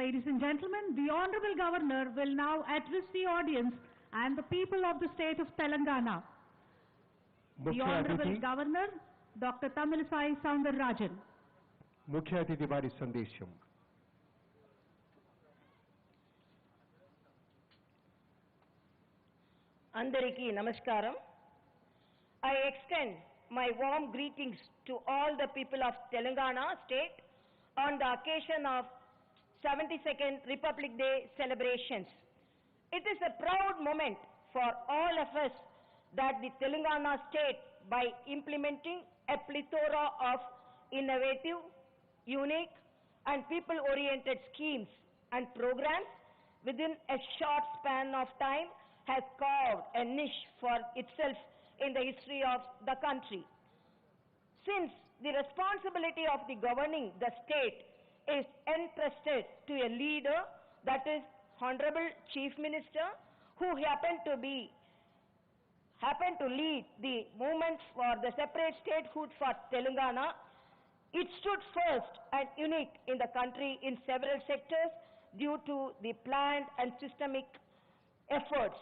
Ladies and gentlemen, the Honorable Governor will now address the audience and the people of the state of Telangana. The ముఖ్య Honorable అతిథి Governor, Dr. Tamilisai Soundararajan. ముఖ్య అతిథి వారి సందేశం. Andariki Namaskaram. I extend my warm greetings to all the people of Telangana state on the occasion of 72nd Republic Day celebrations. It is a proud moment for all of us that the Telangana state, by implementing a plethora of innovative, unique and people-oriented schemes and programs within a short span of time, has carved a niche for itself in the history of the country. Since the responsibility of the governing the state is entrusted to a leader, that is Honorable Chief Minister, who happened to lead the movement for the separate statehood for Telangana, it stood first and unique in the country in several sectors due to the planned and systemic efforts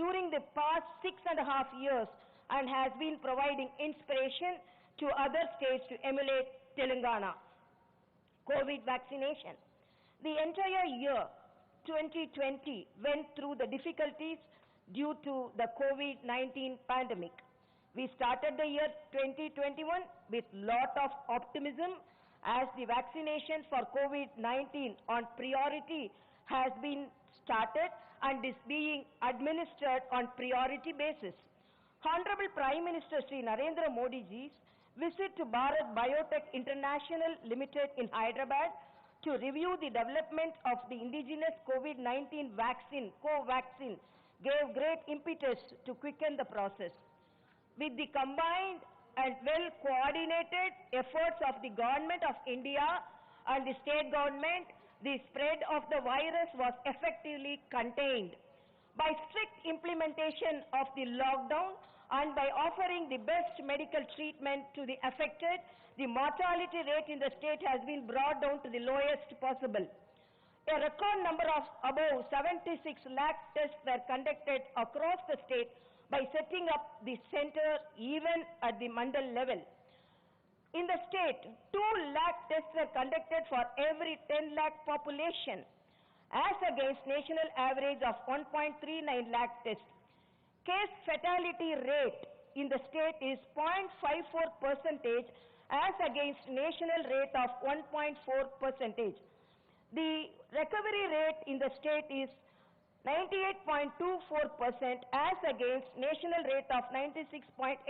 during the past 6.5 years, and has been providing inspiration to other states to emulate Telangana. COVID vaccination. The entire year 2020 went through the difficulties due to the COVID-19 pandemic. We started the year 2021 with lot of optimism as the vaccination for COVID-19 on priority has been started and is being administered on priority basis. Honorable Prime Minister Sri Narendra Modi ji's visit to Bharat Biotech International Limited in Hyderabad to review the development of the indigenous COVID-19 vaccine, Covaxin, gave great impetus to quicken the process. With the combined and well-coordinated efforts of the Government of India and the state government, the spread of the virus was effectively contained. By strict implementation of the lockdown and by offering the best medical treatment to the affected, the mortality rate in the state has been brought down to the lowest possible. A record number of above 76 lakh tests were conducted across the state by setting up the center even at the mandal level. In the state, 2 lakh tests were conducted for every 10 lakh population, as against national average of 1.39 lakh tests. Case fatality rate in the state is 0.54% as against national rate of 1.4%. The recovery rate in the state is 98.24% as against national rate of 96.8%.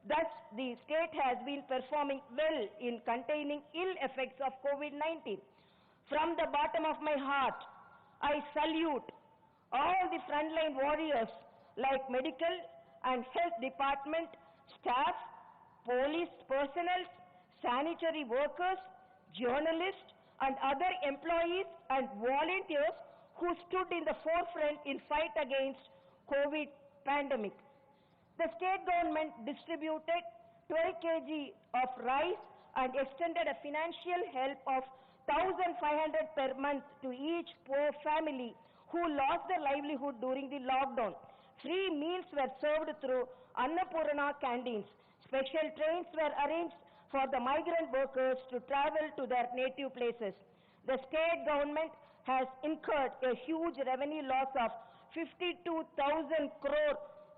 Thus, the state has been performing well in containing ill effects of COVID-19. From the bottom of my heart, I salute all the frontline warriors like medical and health department staff, police personnel, sanitary workers, journalists and other employees and volunteers who stood in the forefront in fight against COVID pandemic. The state government distributed 12 kg of rice and extended a financial help of 1,500 per month to each poor family who lost their livelihood during the lockdown. Free meals were served through Annapurna canteens. Special trains were arranged for the migrant workers to travel to their native places. The state government has incurred a huge revenue loss of 52,000 crore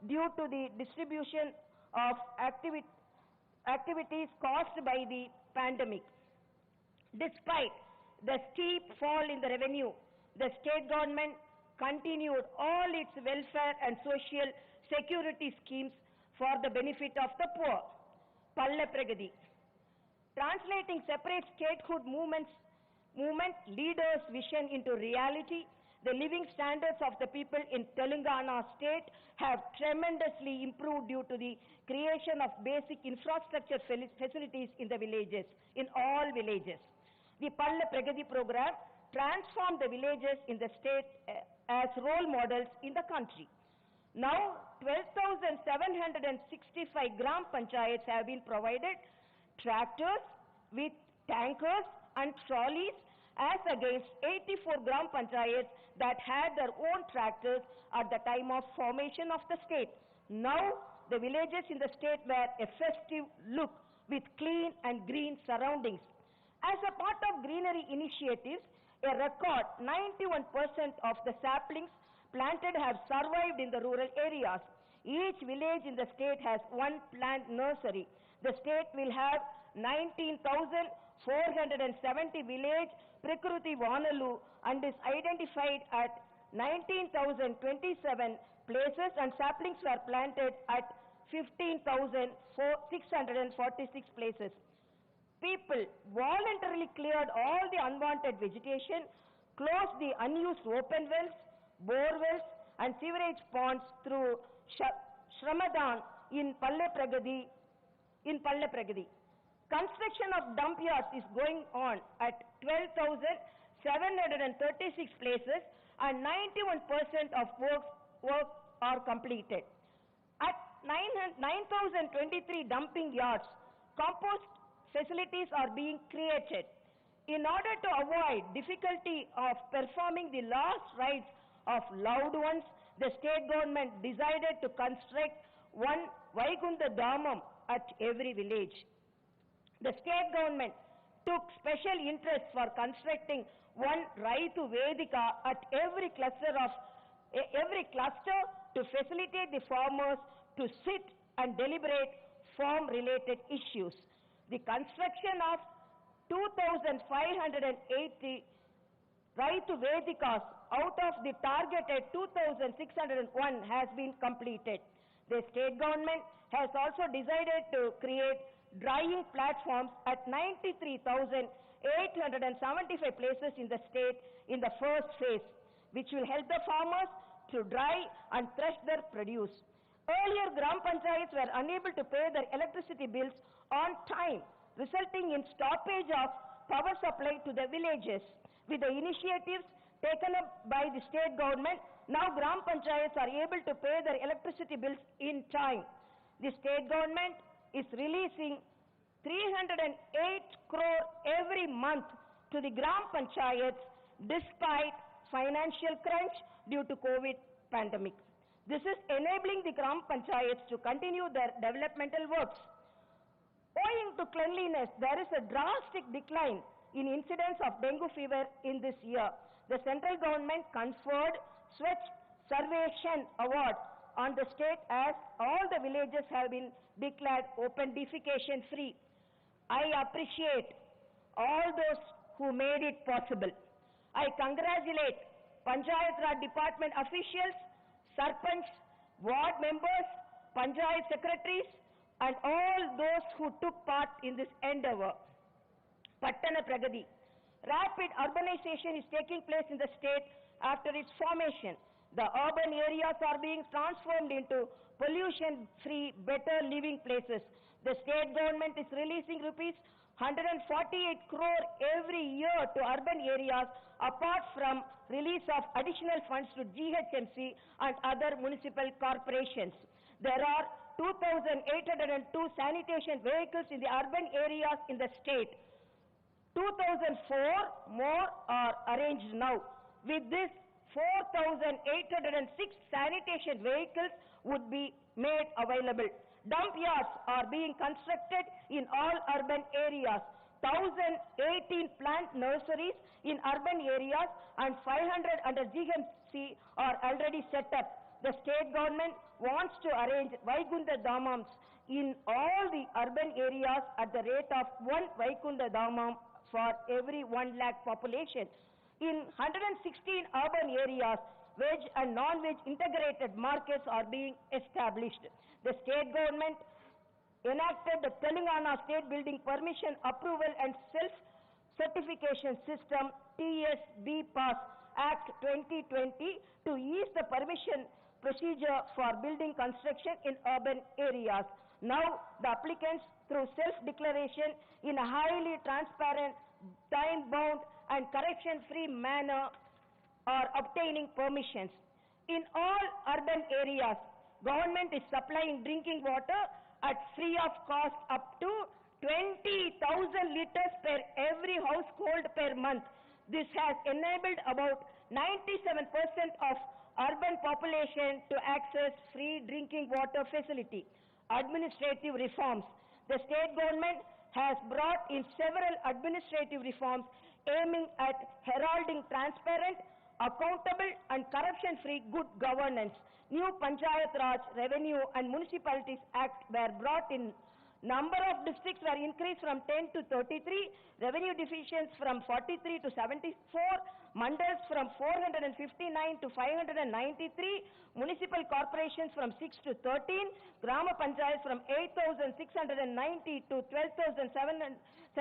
due to the distribution of activities caused by the pandemic. Despite the steep fall in the revenue, the state government continued all its welfare and social security schemes for the benefit of the poor. Palle Pragati. Translating separate statehood movement leaders' vision into reality, the living standards of the people in Telangana state have tremendously improved due to the creation of basic infrastructure facilities in the villages, in all villages. The Palle Pragati program transformed the villages in the state as role models in the country. Now, 12,765 gram panchayats have been provided tractors with tankers and trolleys as against 84 Gram Panchayats that had their own tractors at the time of formation of the state. Now, the villages in the state wear a festive look with clean and green surroundings. As a part of greenery initiatives, a record 91% of the saplings planted have survived in the rural areas. Each village in the state has one plant nursery. The state will have 19,470 village Prakruti Vanalu and is identified at 19,027 places, and saplings were planted at 15,646 places. People voluntarily cleared all the unwanted vegetation, closed the unused open wells, bore wells and sewerage ponds through Shramadan in Palle Pragati. Construction of dump yards is going on at 12,736 places and 91% of works are completed. At 9,023 dumping yards, compost facilities are being created. In order to avoid difficulty of performing the last rites of loved ones, the state government decided to construct one Vaikunta Dhamam at every village. The state government took special interest for constructing one Raitu Vedika at every cluster to facilitate the farmers to sit and deliberate farm-related issues. The construction of 2,580 Raitu Vedikas out of the targeted 2,601 has been completed. The state government has also decided to create drying platforms at 93,875 places in the state in the first phase, which will help the farmers to dry and thresh their produce. Earlier, Gram Panchayats were unable to pay their electricity bills on time, resulting in stoppage of power supply to the villages. With the initiatives taken up by the state government, now Gram Panchayats are able to pay their electricity bills in time. The state government is releasing 308 crore every month to the Gram Panchayats despite financial crunch due to COVID pandemic. This is enabling the Gram Panchayats to continue their developmental works. Owing to cleanliness, there is a drastic decline in incidence of dengue fever in this year. The central government conferred Swachh Sarveshan Award on the state as all the villages have been declared open defecation free. I appreciate all those who made it possible. I congratulate Panchayat Raj Department officials, Sarpanch, ward members, Panchayat secretaries, and all those who took part in this endeavor. Pattana Pragati. Rapid urbanization is taking place in the state after its formation. The urban areas are being transformed into pollution-free, better living places. The state government is releasing rupees 148 crore every year to urban areas, apart from release of additional funds to GHMC and other municipal corporations. There are 2,802 sanitation vehicles in the urban areas in the state. 2,004 more are arranged now. With this, 4,806 sanitation vehicles would be made available. Dump yards are being constructed in all urban areas. 1,018 plant nurseries in urban areas and 500 under GMC are already set up. The state government wants to arrange Vaikunta Dhamams in all the urban areas at the rate of one Vaikunta Dhamam for every 1 lakh population. In 116 urban areas, veg and non-veg integrated markets are being established. The state government enacted the Telangana State Building Permission Approval and Self-Certification System TSB Pass Act 2020 to ease the permission procedure for building construction in urban areas. Now, the applicants, through self-declaration in a highly transparent, time-bound and correction-free manner, are obtaining permissions. In all urban areas, government is supplying drinking water at free of cost up to 20,000 liters per every household per month. This has enabled about 97% of urban population to access free drinking water facility. Administrative reforms. The state government has brought in several administrative reforms aiming at heralding transparent, accountable and corruption-free good governance. New Panchayat Raj, Revenue and Municipalities Act were brought in. Number of districts were increased from 10 to 33, revenue divisions from 43 to 74, mandals from 459 to 593, municipal corporations from 6 to 13, Grama Panchayats from 8,690 to 12,765.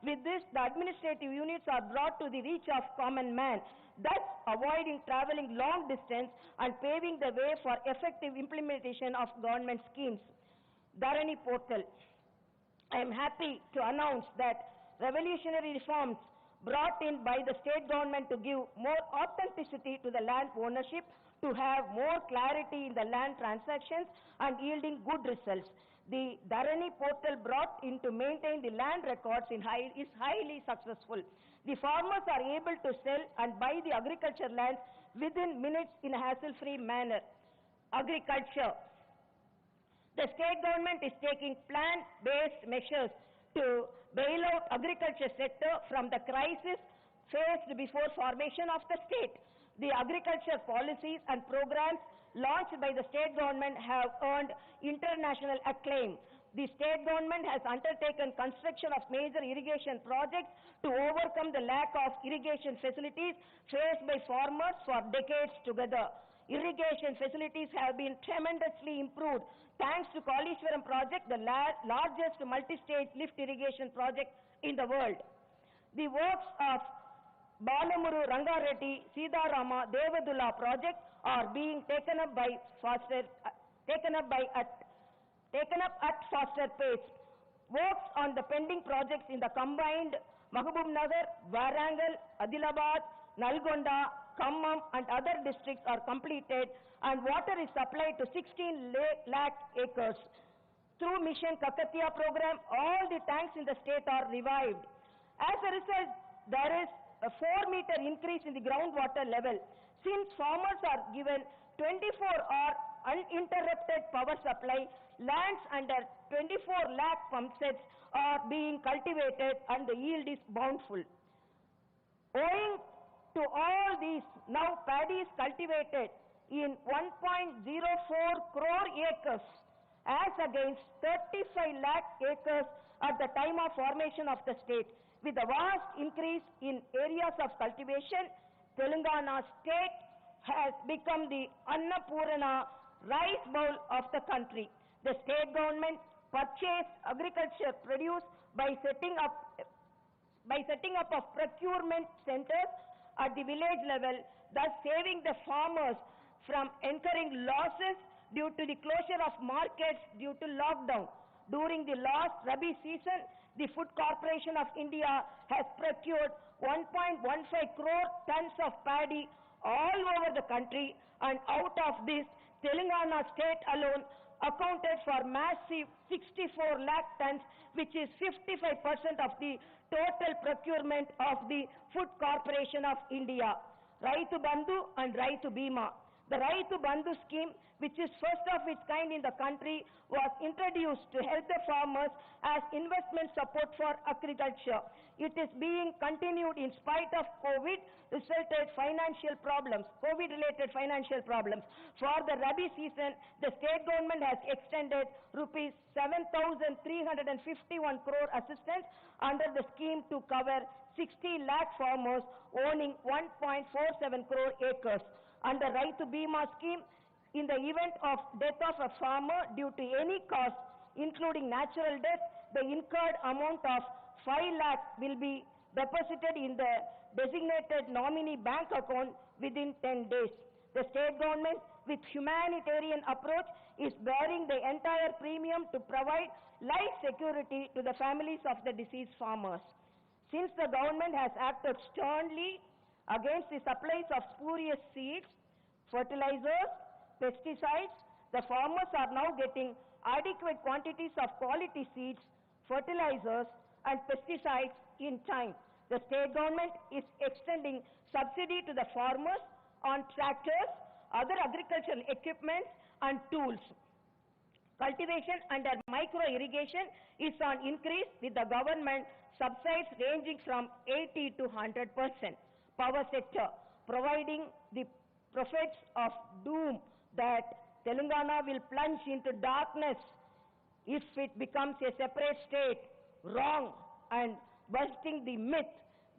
With this, the administrative units are brought to the reach of common man, thus avoiding travelling long distance and paving the way for effective implementation of government schemes. Dharani portal. I am happy to announce that revolutionary reforms brought in by the state government to give more authenticity to the land ownership, to have more clarity in the land transactions and yielding good results. The Dharani portal brought in to maintain the land records is highly successful. The farmers are able to sell and buy the agriculture lands within minutes in a hassle-free manner. Agriculture. The state government is taking plan-based measures to bail out agriculture sector from the crisis faced before formation of the state. The agriculture policies and programs launched by the state government have earned international acclaim. The state government has undertaken construction of major irrigation projects to overcome the lack of irrigation facilities faced by farmers for decades together. Irrigation facilities have been tremendously improved thanks to Kalishwaram project, the largest multi-stage lift irrigation project in the world. The works of Balamuru Rangareddy Sidarama Devadulla project are being taken up at faster pace. Works on the pending projects in the combined Mahabubnagar, Warangal, Adilabad, Nalgonda, Khammam and other districts are completed and water is supplied to 16 lakh acres. Through Mission Kakatiya program, all the tanks in the state are revived. As a result, there is a 4-meter increase in the groundwater level. Since farmers are given 24-hour uninterrupted power supply, lands under 24 lakh pump sets are being cultivated and the yield is bountiful. Owing to all these, now paddy is cultivated in 1.04 crore acres as against 35 lakh acres at the time of formation of the state. With a vast increase in areas of cultivation, Telangana state has become the Annapurna rice bowl of the country. The state government purchased agriculture produce by setting up of procurement centers at the village level, thus saving the farmers from incurring losses due to the closure of markets due to lockdown. During the last Rabi season, the Food Corporation of India has procured 1.15 crore tons of paddy all over the country, and out of this, Telangana state alone accounted for massive 64 lakh tons, which is 55% of the total procurement of the Food Corporation of India. Raitu Bandhu and Raitu Bima. The Raitu Bandhu scheme, which is first of its kind in the country, was introduced to help the farmers as investment support for agriculture. It is being continued in spite of COVID-related financial problems. For the Rabi season, the state government has extended rupees 7,351 crore assistance under the scheme to cover 60 lakh farmers owning 1.47 crore acres. Under Raitu Bima scheme, in the event of death of a farmer due to any cause, including natural death, the incurred amount of 5 lakh will be deposited in the designated nominee bank account within 10 days. The state government, with humanitarian approach, is bearing the entire premium to provide life security to the families of the deceased farmers. Since the government has acted sternly against the supplies of spurious seeds, fertilizers, pesticides, the farmers are now getting adequate quantities of quality seeds, fertilizers and pesticides in time. The state government is extending subsidy to the farmers on tractors, other agricultural equipment and tools. Cultivation under micro irrigation is on increase with the government subsidies ranging from 80 to 100%. Power sector providing the prophets of doom that Telangana will plunge into darkness if it becomes a separate state. Wrong. And busting the myth,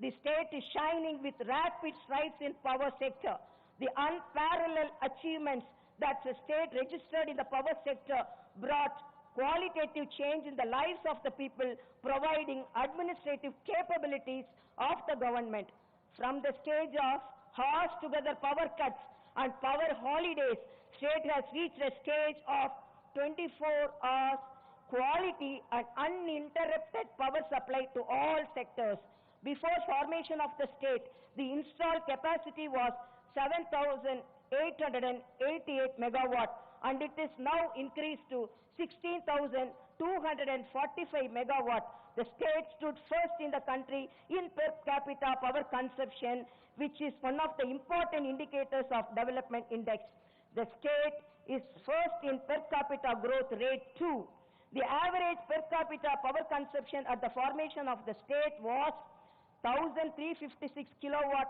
the state is shining with rapid strides in power sector. The unparalleled achievements that the state registered in the power sector brought qualitative change in the lives of the people, providing administrative capabilities of the government. From the stage of horse together power cuts and power holidays, state has reached a stage of 24 hours quality and uninterrupted power supply to all sectors. Before formation of the state, the installed capacity was 7,888 megawatt, and it is now increased to 16,245 megawatt. The state stood first in the country in per capita power consumption, which is one of the important indicators of development index. The state is first in per capita growth rate too. The average per capita power consumption at the formation of the state was 1,356 kilowatt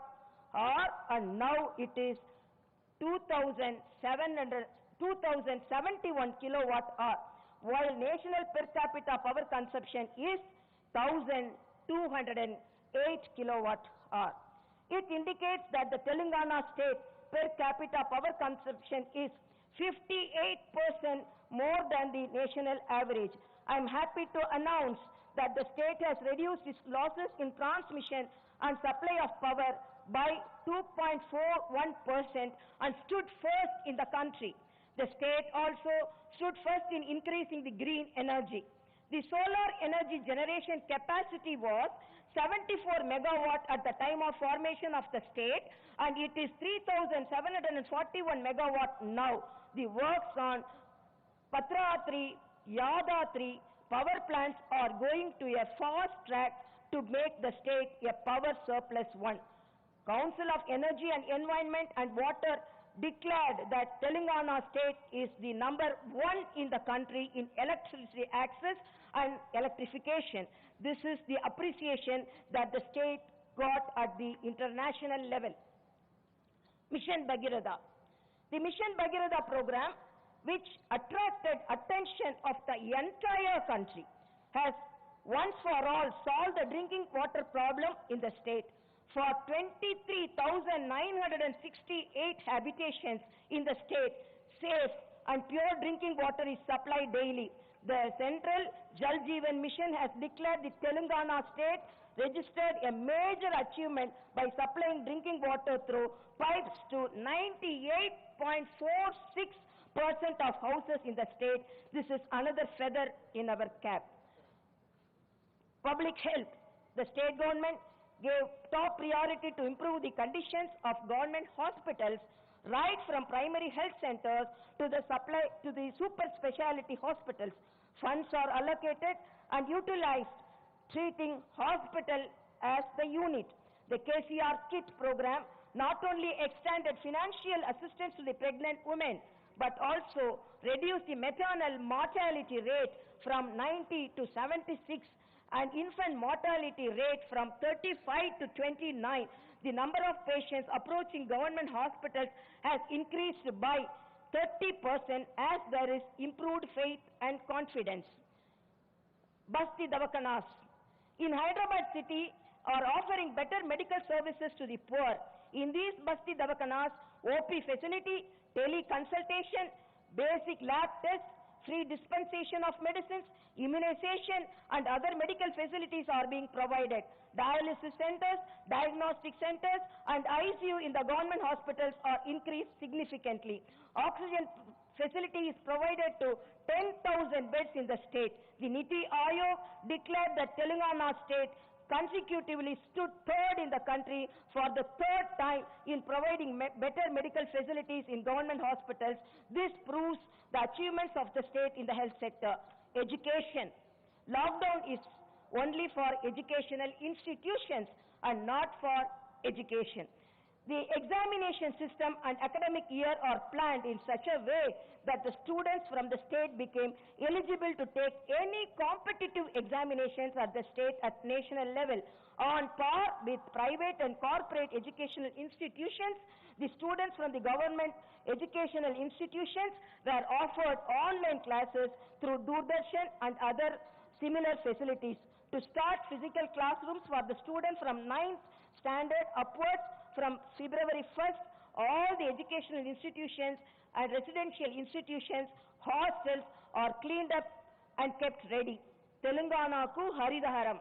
hour, and now it is 2,071 kilowatt hour, while national per capita power consumption is 1,208 kilowatt hour. It indicates that the Telangana state per capita power consumption is 58% more than the national average. I am happy to announce that the state has reduced its losses in transmission and supply of power by 2.41% and stood first in the country. The state also stood first in increasing the green energy. The solar energy generation capacity was 74 megawatt at the time of formation of the state, and it is 3,741 megawatt now. The works on Patratri, Yadatri power plants are going to a fast track to make the state a power surplus one. Council of Energy and Environment and Water declared that Telangana state is the number one in the country in electricity access and electrification. This is the appreciation that the state got at the international level. Mission Bhagirath. The Mission Bhagirath program, which attracted attention of the entire country, has once for all solved the drinking water problem in the state. For 23,968 habitations in the state, safe and pure drinking water is supplied daily. The Central Jal Jeevan Mission has declared the Telangana state registered a major achievement by supplying drinking water through pipes to 98.46% of houses in the state. This is another feather in our cap. Public health. The state government gave top priority to improve the conditions of government hospitals, right from primary health centers to the super specialty hospitals. Funds are allocated and utilized, treating hospital as the unit. The KCR KIT program not only extended financial assistance to the pregnant women, but also reduced the maternal mortality rate from 90 to 76 and infant mortality rate from 35 to 29. The number of patients approaching government hospitals has increased by 30% as there is improved faith and confidence. Basti Davakanas. In Hyderabad city are offering better medical services to the poor. In these Basti Davakanas, OP facility, teleconsultation, basic lab tests, free dispensation of medicines, immunization and other medical facilities are being provided. Dialysis centers, diagnostic centers and ICU in the government hospitals are increased significantly. Oxygen facility is provided to 10,000 beds in the state. The Niti Aayog declared that Telangana state consecutively stood third in the country for the third time in providing better medical facilities in government hospitals. This proves the achievements of the state in the health sector. Education. Lockdown is only for educational institutions and not for education. The examination system and academic year are planned in such a way that the students from the state became eligible to take any competitive examinations at the state at national level. On par with private and corporate educational institutions, the students from the government educational institutions were offered online classes through Doordarshan and other similar facilities. To start physical classrooms for the students from 9th standard upwards from February 1st, all the educational institutions and residential institutions, hostels are cleaned up and kept ready. Telanganaku Haridaharam.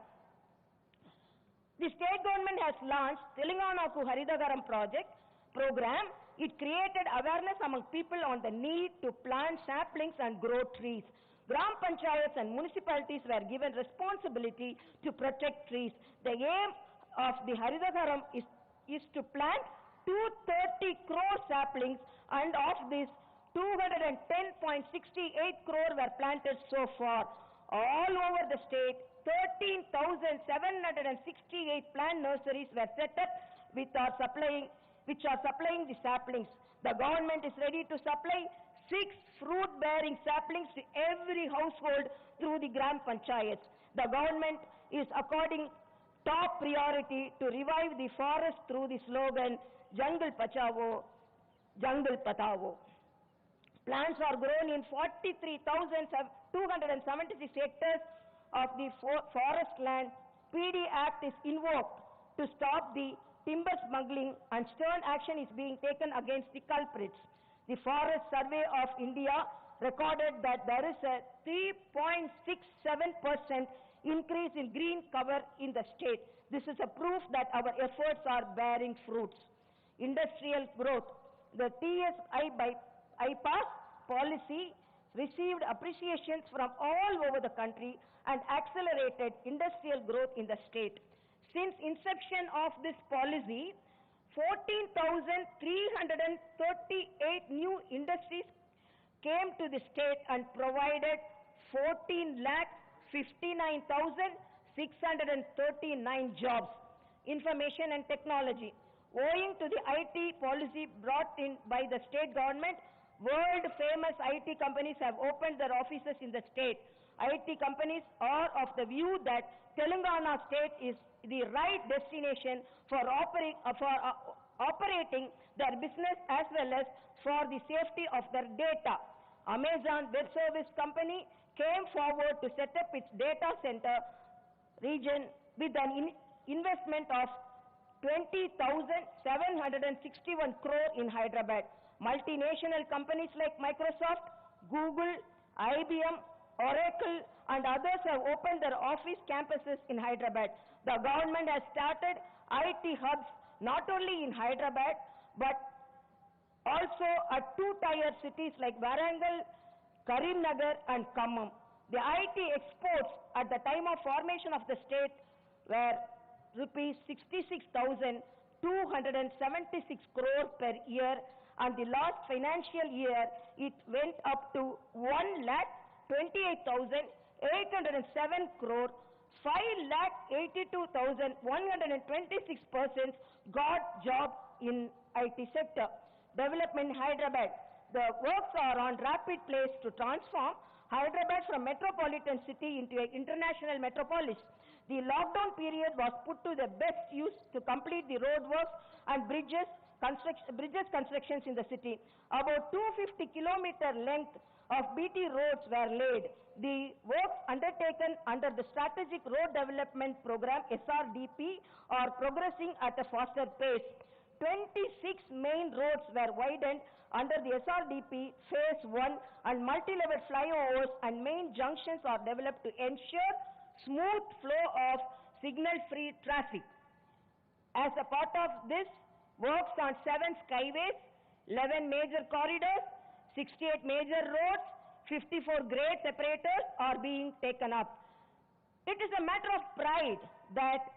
The state government has launched Telanganaku Haridaharam program. It created awareness among people on the need to plant saplings and grow trees. Gram panchayats and municipalities were given responsibility to protect trees. The aim of the Haridharam is to plant 230 crore saplings, and of this 210.68 crore were planted so far. All over the state, 13,768 plant nurseries were set up which are supplying the saplings. The government is ready to supply 6 fruit-bearing saplings to every household through the Gram Panchayats. The government is according top priority to revive the forest through the slogan, Jungle Bachao, Jungle Patao. Plants are grown in 43,276 hectares of the forest land. PD Act is invoked to stop the timber smuggling, and stern action is being taken against the culprits. The Forest Survey of India recorded that there is a 3.67% increase in green cover in the state. This is a proof that our efforts are bearing fruits. Industrial growth. The TS-IPAS policy received appreciations from all over the country and accelerated industrial growth in the state. Since inception of this policy, 14,338 new industries came to the state and provided 14,59,639 jobs. Information and technology. Owing to the IT policy brought in by the state government, world-famous IT companies have opened their offices in the state. IT companies are of the view that Telangana state is the right destination for operating their business as well as for the safety of their data. Amazon Web Service Company came forward to set up its data center region with an investment of 20,761 crore in Hyderabad. Multinational companies like Microsoft, Google, IBM, Oracle and others have opened their office campuses in Hyderabad. The government has started IT hubs not only in Hyderabad but also at 2-tier cities like Warangal, Karimnagar and Khammam. The IT exports at the time of formation of the state were rupees 66,276 crore per year, and the last financial year it went up to 1,28,807 crore. 5,82,126 persons got job in IT sector. Development Hyderabad. The works are on rapid pace to transform Hyderabad from metropolitan city into an international metropolis. The lockdown period was put to the best use to complete the road works and bridges constructions in the city. About 250 kilometer length of BT roads were laid. The works undertaken under the Strategic Road Development Program SRDP are progressing at a faster pace. 26 main roads were widened under the SRDP Phase 1 and multi-level flyovers and main junctions are developed to ensure smooth flow of signal-free traffic. As a part of this, works on 7 skyways, 11 major corridors, 68 major roads, 54 grade separators are being taken up. It is a matter of pride that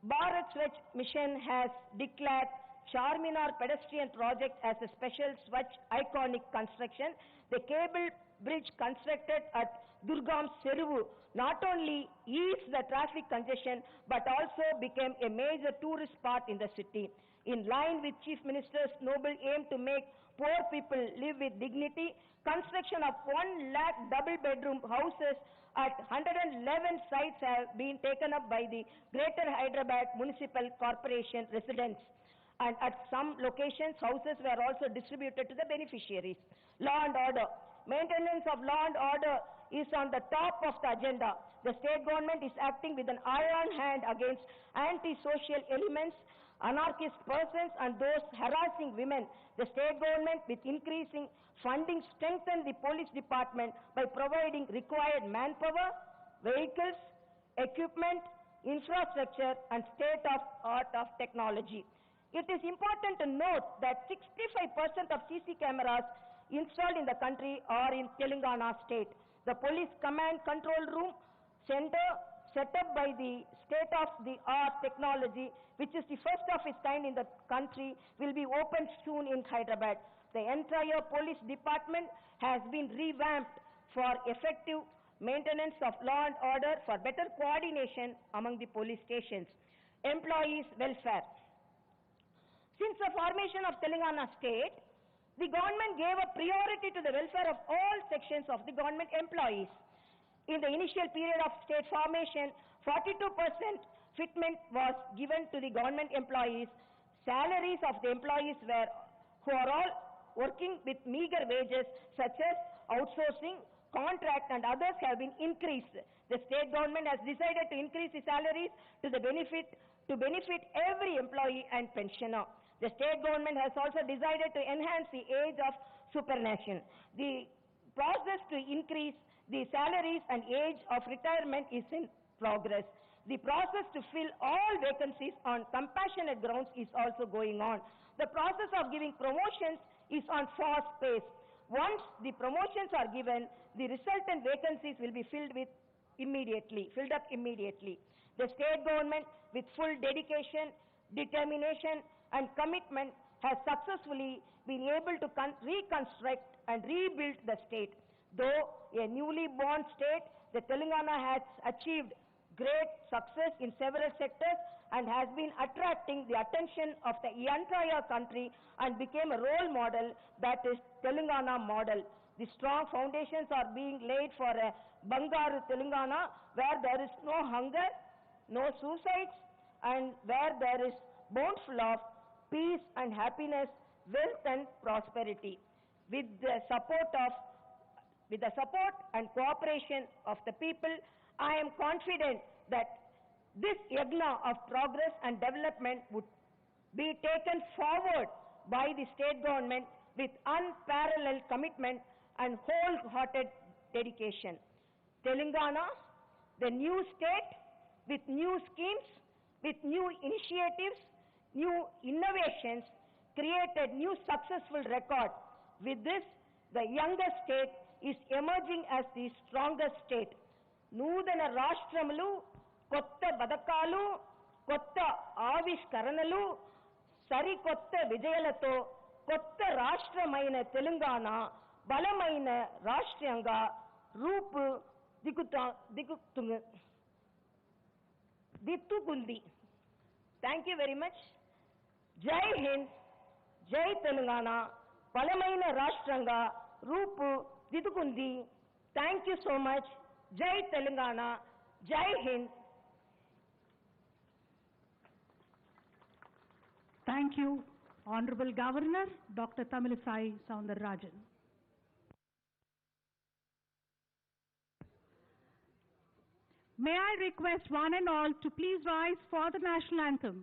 Bharat Swachh Mission has declared Charminar pedestrian project as a special Swachh iconic construction. The cable bridge constructed at Durgam Seruvu not only eased the traffic congestion but also became a major tourist spot in the city. In line with Chief Minister's noble aim to make poor people live with dignity, construction of 1 lakh double-bedroom houses at 111 sites have been taken up by the Greater Hyderabad Municipal Corporation residents. And at some locations, houses were also distributed to the beneficiaries. Law and order. Maintenance of law and order is on the top of the agenda. The state government is acting with an iron hand against anti-social elements, anarchist persons and those harassing women. The state government, with increasing funding, strengthened the police department by providing required manpower, vehicles, equipment, infrastructure and state-of-art of technology. It is important to note that 65% of CC cameras installed in the country are in Telangana state. The police command control room center set up by the state-of-the-art technology, which is the first of its kind in the country, will be opened soon in Hyderabad. The entire police department has been revamped for effective maintenance of law and order, for better coordination among the police stations. Employees' welfare. Since the formation of Telangana state, the government gave a priority to the welfare of all sections of the government employees. In the initial period of state formation, 42% fitment was given to the government employees. Salaries of the employees who are all working with meager wages, such as outsourcing, contract and others, have been increased. The state government has decided to increase the salaries to benefit every employee and pensioner. The state government has also decided to enhance the age of superannuation. The process to increase the salaries and age of retirement is in progress. The process to fill all vacancies on compassionate grounds is also going on. The process of giving promotions is on fast pace. Once the promotions are given, the resultant vacancies will be filled up immediately. The state government, with full dedication, determination and commitment, has successfully been able to reconstruct and rebuild the state. Though a newly born state, the Telangana has achieved great success in several sectors and has been attracting the attention of the entire country and became a role model, that is Telangana model. The strong foundations are being laid for a Bangaru Telangana, where there is no hunger, no suicides, and where there is bountiful of peace and happiness, wealth and prosperity. With the support and cooperation of the people, I am confident that this yagna of progress and development would be taken forward by the state government with unparalleled commitment and wholehearted dedication. Telangana, the new state, with new schemes, with new initiatives, new innovations, created new successful record. With this, the younger state is emerging as the strongest state. నూతన రాష్ట్రములు, కొత్త పథకాలు, కొత్త ఆవిష్కరణలు, సరికొత్త విజయాలతో కొత్త రాష్ట్రమైన తెలంగాణ బలమైన రాష్ట్రంగా దిద్దుకుంది. Thank you very much. జై హింద్, జై తెలంగాణ బలమైన రాష్ట్రంగా రూపుదిద్దుకుంది. Thank you so much. జై తెలంగాణ, జై Hind. Thank you, Honorable Governor Dr. Tamilisai Soundararajan. May I request one and all to please rise for the national anthem.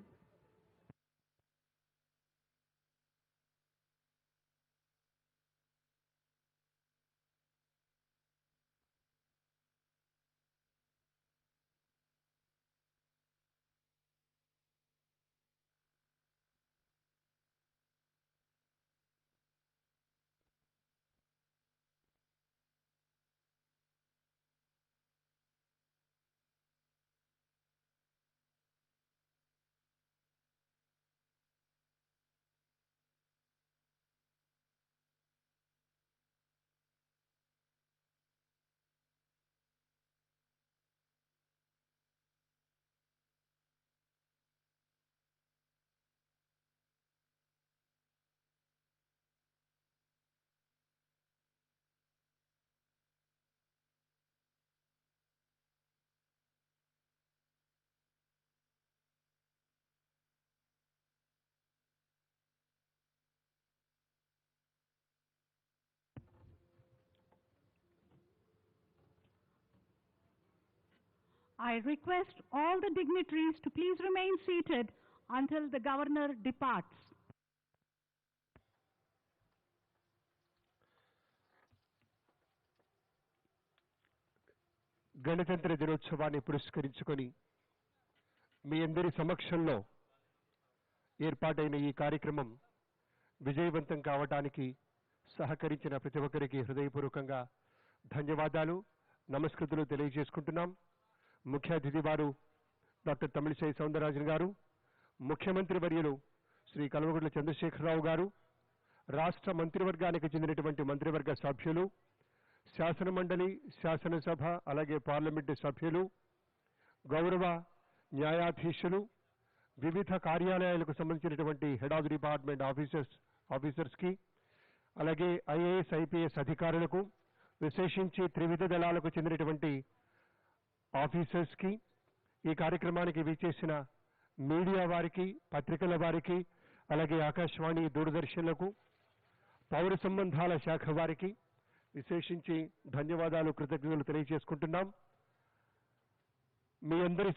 I request all the dignitaries to please remain seated until the Governor departs. గణతంత్ర దినోత్సవాన్ని పురస్కరించుకొని మీ అందరి సమక్షంలో ఏర్పాటైన ఈ కార్యక్రమం విజయవంతం కావడానికి సహకరించిన ప్రతి ఒక్కరికి హృదయపూర్వకంగా ధన్యవాదాలు, నమస్కృతులు తెలియజేసుకుంటున్నాం. ముఖ్య అతిథి వారు డాక్టర్ తమిళిసై సౌందరరాజన్ గారు, ముఖ్యమంత్రి వర్యులు శ్రీ కల్వకుంట్ల చంద్రశేఖరరావు గారు, రాష్ట్ర మంత్రివర్గానికి చెందినటువంటి మంత్రివర్గ సభ్యులు, శాసన మండలి, శాసనసభ అలాగే పార్లమెంటు సభ్యులు, గౌరవ న్యాయాధీశులు, వివిధ కార్యాలయాలకు సంబంధించినటువంటి హెడ్ ఆఫ్ ది డిపార్ట్మెంట్ ఆఫీసర్స్కి, అలాగే ఐఏఎస్ ఐపీఎస్ అధికారులకు, విశేషించి త్రివిధ దళాలకు చెందినటువంటి ఆఫీసర్స్కి, ఈ కార్యక్రమానికి వీచేసిన మీడియా వారికి, పత్రికల వారికి, అలాగే ఆకాశవాణి, దూరదర్శన్లకు, పౌర సంబంధాల శాఖ వారికి విశేషించి ధన్యవాదాలు, కృతజ్ఞతలు తెలియజేసుకుంటున్నాం. మీ అందరి